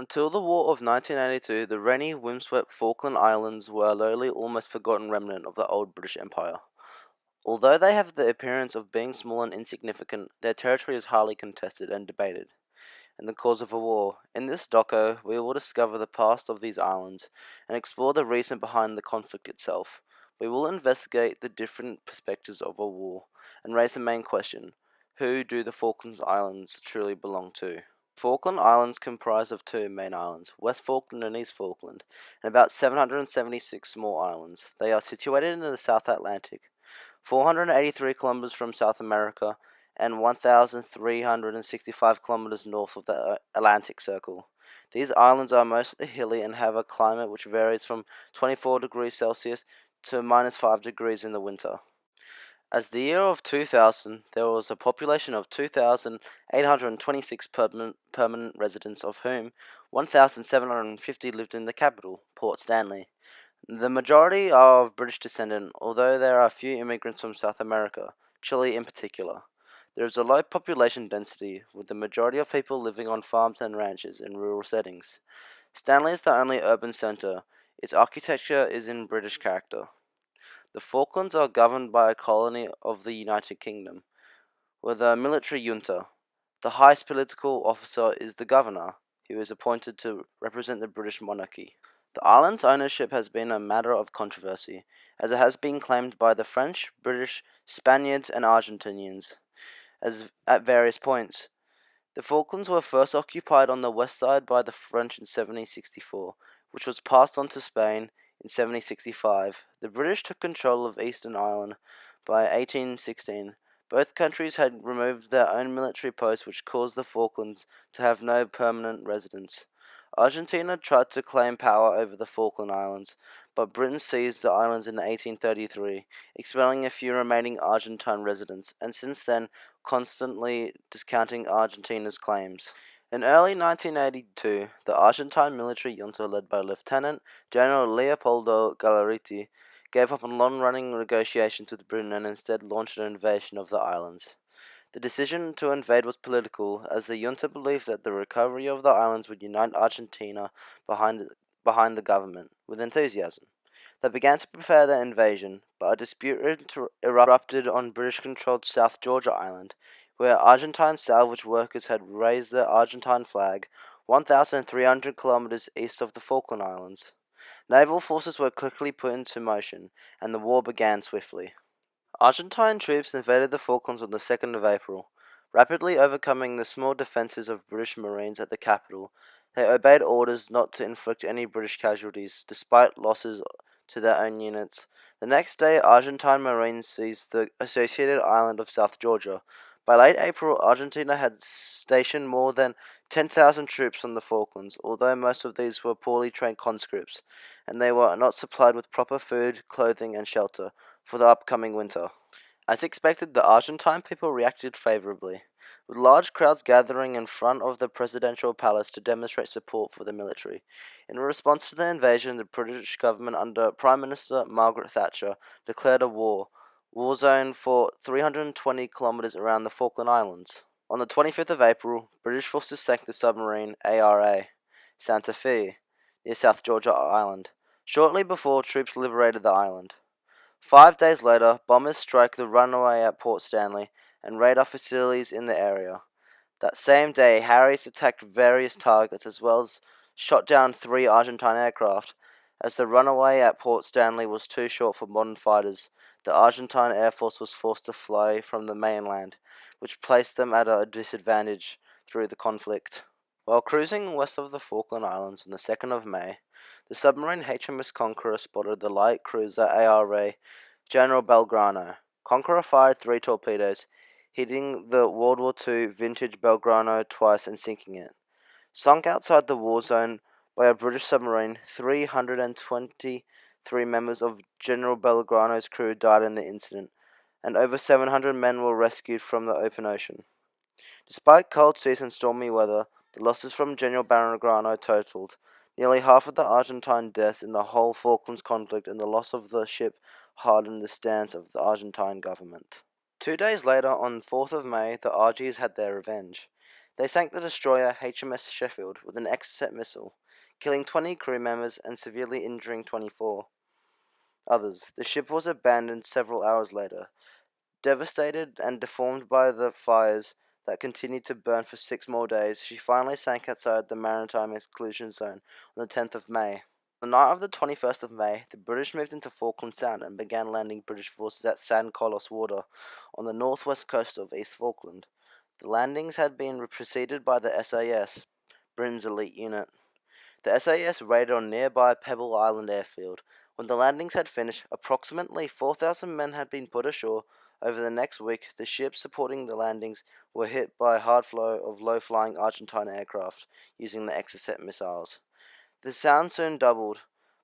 Until the War of 1982, the rainy, windswept Falkland Islands were a lowly, almost forgotten remnant of the old British Empire. Although they have the appearance of being small and insignificant, their territory is highly contested and debated, and the cause of a war. In this doco, we will discover the past of these islands and explore the reason behind the conflict itself. We will investigate the different perspectives of a war and raise the main question: who do the Falkland Islands truly belong to? Falkland Islands comprise of two main islands, West Falkland and East Falkland, and about 776 small islands. They are situated in the South Atlantic, 483 kilometers from South America and 1,365 kilometers north of the Atlantic Circle. These islands are mostly hilly and have a climate which varies from 24 degrees Celsius to minus 5 degrees in the winter. As the year of 2000, there was a population of 2,826 permanent residents, of whom 1,750 lived in the capital, Port Stanley. The majority are of British descent, although there are a few immigrants from South America, Chile in particular. There is a low population density, with the majority of people living on farms and ranches in rural settings. Stanley is the only urban centre. Its architecture is in British character. The Falklands are governed by a colony of the United Kingdom, with a military junta. The highest political officer is the governor, who is appointed to represent the British monarchy. The island's ownership has been a matter of controversy, as it has been claimed by the French, British, Spaniards, and Argentinians at various points. The Falklands were first occupied on the west side by the French in 1764, which was passed on to Spain in 1765. The British took control of Eastern Ireland by 1816. Both countries had removed their own military posts, which caused the Falklands to have no permanent residents. Argentina tried to claim power over the Falkland Islands, but Britain seized the islands in 1833, expelling a few remaining Argentine residents, and since then constantly discounting Argentina's claims. In early 1982, the Argentine military junta led by Lieutenant General Leopoldo Galleriti gave up on long-running negotiations with Britain and instead launched an invasion of the islands. The decision to invade was political, as the junta believed that the recovery of the islands would unite Argentina behind the government, with enthusiasm. They began to prepare their invasion, but a dispute erupted on British-controlled South Georgia Island, where Argentine salvage workers had raised the Argentine flag 1,300 kilometers east of the Falkland Islands. Naval forces were quickly put into motion, and the war began swiftly. Argentine troops invaded the Falklands on the 2nd of April. Rapidly overcoming the small defences of British Marines at the capital, they obeyed orders not to inflict any British casualties, despite losses to their own units. The next day, Argentine Marines seized the associated island of South Georgia. By late April, Argentina had stationed more than 10,000 troops on the Falklands, although most of these were poorly trained conscripts, and they were not supplied with proper food, clothing, and shelter for the upcoming winter. As expected, the Argentine people reacted favorably, with large crowds gathering in front of the presidential palace to demonstrate support for the military. In response to the invasion, the British government under Prime Minister Margaret Thatcher declared a war zone for 320 kilometers around the Falkland Islands. On the 25th of April, British forces sank the submarine ARA Santa Fe near South Georgia Island, shortly before troops liberated the island. 5 days later, bombers strike the runway at Port Stanley and radar facilities in the area. That same day, Harriers attacked various targets as well as shot down 3 Argentine aircraft. As the runway at Port Stanley was too short for modern fighters, the Argentine Air Force was forced to fly from the mainland, which placed them at a disadvantage through the conflict. While cruising west of the Falkland Islands on the 2nd of May, the submarine HMS Conqueror spotted the light cruiser ARA General Belgrano. Conqueror fired 3 torpedoes, hitting the World War II vintage Belgrano twice and sinking it. Sunk outside the war zone by a British submarine, 323 members of General Belgrano's crew died in the incident, and over 700 men were rescued from the open ocean. Despite cold seas and stormy weather, the losses from General Belgrano totaled nearly half of the Argentine deaths in the whole Falklands conflict, and the loss of the ship hardened the stance of the Argentine government. 2 days later, on 4th of May, the RGs had their revenge. They sank the destroyer HMS Sheffield with an Exocet missile, killing 20 crew members and severely injuring 24 others. The ship was abandoned several hours later, devastated and deformed by the fires that continued to burn for 6 more days. She finally sank outside the maritime exclusion zone on the 10th of May. On the night of the 21st of May, the British moved into Falkland Sound and began landing British forces at San Carlos Water on the northwest coast of East Falkland. The landings had been preceded by the SAS, Britain's elite unit. The SAS raided on nearby Pebble Island airfield. When the landings had finished, approximately 4,000 men had been put ashore. Over the next week, the ships supporting the landings were hit by a hard flow of low-flying Argentine aircraft using the Exocet missiles. The sound soon doubled.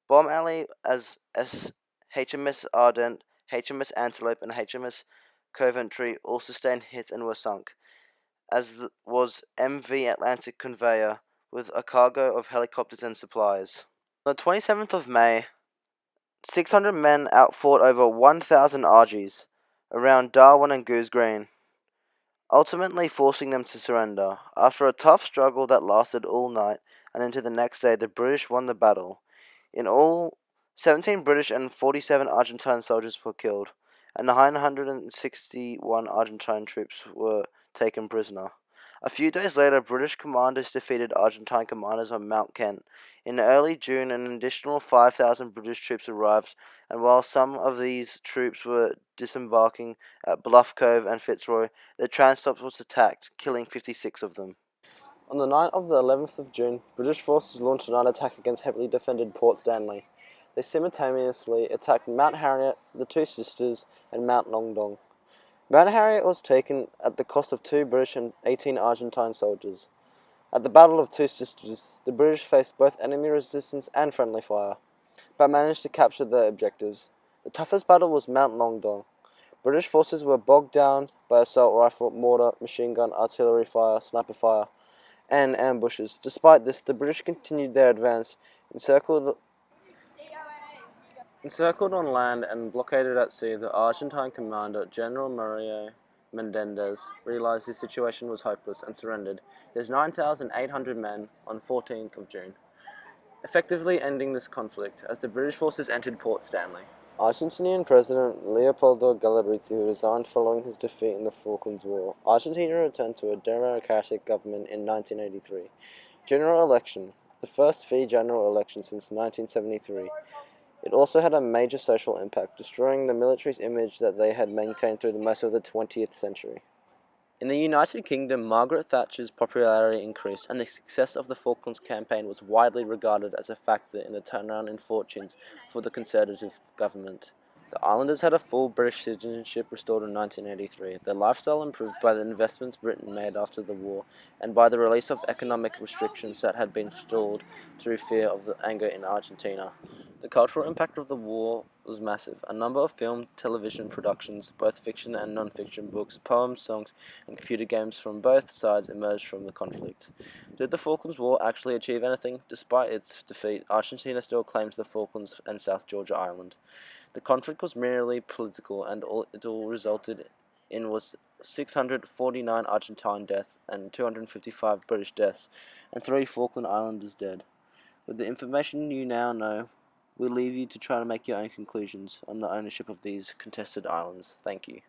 Bomb alley as HMS Ardent, HMS Antelope, and HMS Coventry all sustained hits and were sunk, as was MV Atlantic Conveyor with a cargo of helicopters and supplies. On the 27th of May, 600 men outfought over 1,000 Argies around Darwin and Goose Green, ultimately forcing them to surrender. After a tough struggle that lasted all night and into the next day, the British won the battle. In all, 17 British and 47 Argentine soldiers were killed, and 961 Argentine troops were taken prisoner. A few days later, British commanders defeated Argentine commanders on Mount Kent. In early June, an additional 5,000 British troops arrived, and while some of these troops were disembarking at Bluff Cove and Fitzroy, the transport was attacked, killing 56 of them. On the night of the 11th of June, British forces launched a night attack against heavily defended Port Stanley. They simultaneously attacked Mount Harriet, the Two Sisters, and Mount Longdong. Mount Harriet was taken at the cost of 2 British and 18 Argentine soldiers. At the Battle of Two Sisters, the British faced both enemy resistance and friendly fire, but managed to capture their objectives. The toughest battle was Mount Longdong. British forces were bogged down by assault rifle, mortar, machine gun, artillery fire, sniper fire, and ambushes. Despite this, the British continued their advance, encircled on land and blockaded at sea. The Argentine commander, General Mario Menendez, realized his situation was hopeless and surrendered his 9,800 men on 14th of June, effectively ending this conflict as the British forces entered Port Stanley. Argentinian President Leopoldo Gallardo resigned following his defeat in the Falklands War. Argentina returned to a democratic government in 1983. General election, the first free general election since 1973. It also had a major social impact, destroying the military's image that they had maintained through most of the 20th century. In the United Kingdom, Margaret Thatcher's popularity increased, and the success of the Falklands campaign was widely regarded as a factor in the turnaround in fortunes for the Conservative government. The islanders had a full British citizenship restored in 1983. Their lifestyle improved by the investments Britain made after the war, and by the release of economic restrictions that had been stalled through fear of the anger in Argentina. The cultural impact of the war was massive. A number of film, television productions, both fiction and non-fiction books, poems, songs, and computer games from both sides emerged from the conflict. Did the Falklands War actually achieve anything? Despite its defeat, Argentina still claims the Falklands and South Georgia Island. The conflict was merely political, and all it resulted in was 649 Argentine deaths and 255 British deaths, and 3 Falkland Islanders dead. With the information you now know, we'll leave you to try to make your own conclusions on the ownership of these contested islands. Thank you.